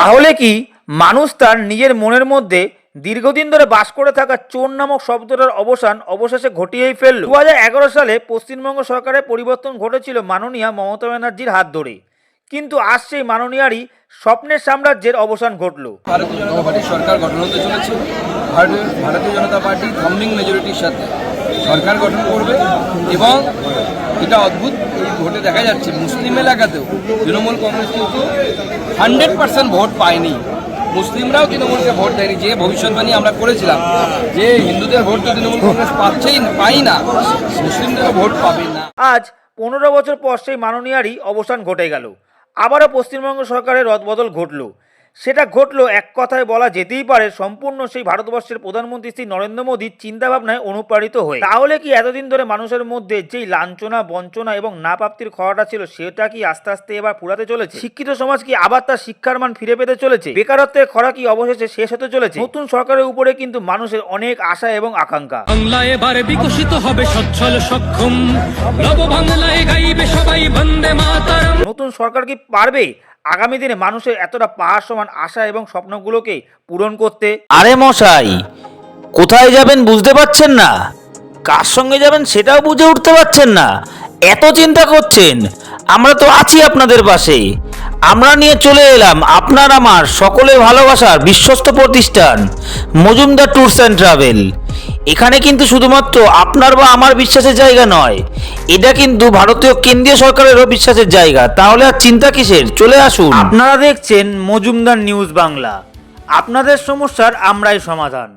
তাহলে কি মানুষ তার নিজের মনের মধ্যে দীর্ঘদিন ধরে বাস করে থাকা চোর নামক শব্দটার অবসান অবশেষে ঘটিয়েই ফেলল? 2011 সালে পশ্চিমবঙ্গ সরকারের পরিবর্তন ঘটেছিল মাননীয়া মমতা ব্যানার্জির হাত ধরে, কিন্তু আজ সেই মাননীয়ারই স্বপ্নের সাম্রাজ্যের অবসান ঘটল। ভারতীয় জনতা পার্টির সরকার গঠন হতে চলেছে। ভারতীয় জনতা পার্টি থাম্বিং মেজরিটির সাথে সরকার গঠন করবে এবং এটা অদ্ভুত, এই ভোটে দেখা যাচ্ছে মুসলিম এলাকাতেও তৃণমূল কংগ্রেস কিন্তু 100% ভোট পায়নি। মুসলিমরাও তৃণমূলকে ভোট দেয়নি। যে ভবিষ্যৎবাণী আমরা করেছিলাম যে হিন্দুদের ভোট তো তৃণমূল কংগ্রেস পাই না, মুসলিমদেরও ভোট পাবে না। আজ 15 বছর পর সেই মাননীয়ারই অবসান ঘটে গেল। আবারও পশ্চিমবঙ্গ সরকারের রদবদল ঘটল। সেটা ঘটলো এক কথায় বলা যেতেই পারে সম্পূর্ণ সেই ভারতবর্ষের প্রধানমন্ত্রী শ্রী নরেন্দ্র মোদীর চিন্তাভাবনায় অনুপ্রাণিত হয়ে। তাহলে কি এতদিন ধরে মানুষের মধ্যে যেই লাঞ্ছনা, বঞ্চনা এবং না প্রাপ্তির খরাটা ছিল, সেটা কি আস্তে আস্তে এবার ফুরাতে চলেছে? শিক্ষিত সমাজ কি আবার তার শিক্ষার মান ফিরে পেতে চলেছে? বেকারত্বের খরা কি অবশেষে শেষ হতে চলেছে? নতুন সরকারের উপরে কিন্তু মানুষের অনেক আশা এবং আকাঙ্ক্ষা। বাংলা এবার বিকশিত হবে, সচ্ছল সক্ষম, নব বাংলায় গাইবে সবাই বন্দে মাতরম। নতুন সরকার কি পারবে আগামী দিনে মানুষের এতটা পাহাড় সমান আশা এবং স্বপ্নগুলোকে পূরণ করতে? আরে মশাই, কোথায় যাবেন বুঝতে পারছেন না, কার সঙ্গে যাবেন সেটাও বুঝে উঠতে পারছেন না, এত চিন্তা করছেন। আমরা তো আছি আপনাদের পাশে। আমরা নিয়ে চলে এলাম আপনার আমার সকলের ভালোবাসার বিশ্বস্ত প্রতিষ্ঠান মজুমদার ট্যুরস অ্যান্ড ট্রাভেল। এখানে কিন্তু শুধুমাত্র আপনার বা আমার বিশ্বাসের জায়গা নয়, এটা কিন্তু ভারতীয় কেন্দ্রীয় সরকারেরও বিশ্বাসের জায়গা। তাহলে আর চিন্তা কিসের, চলে আসুন। আপনারা দেখছেন মজুমদার নিউজ বাংলা, আপনাদের সমস্যার আমরাই সমাধান।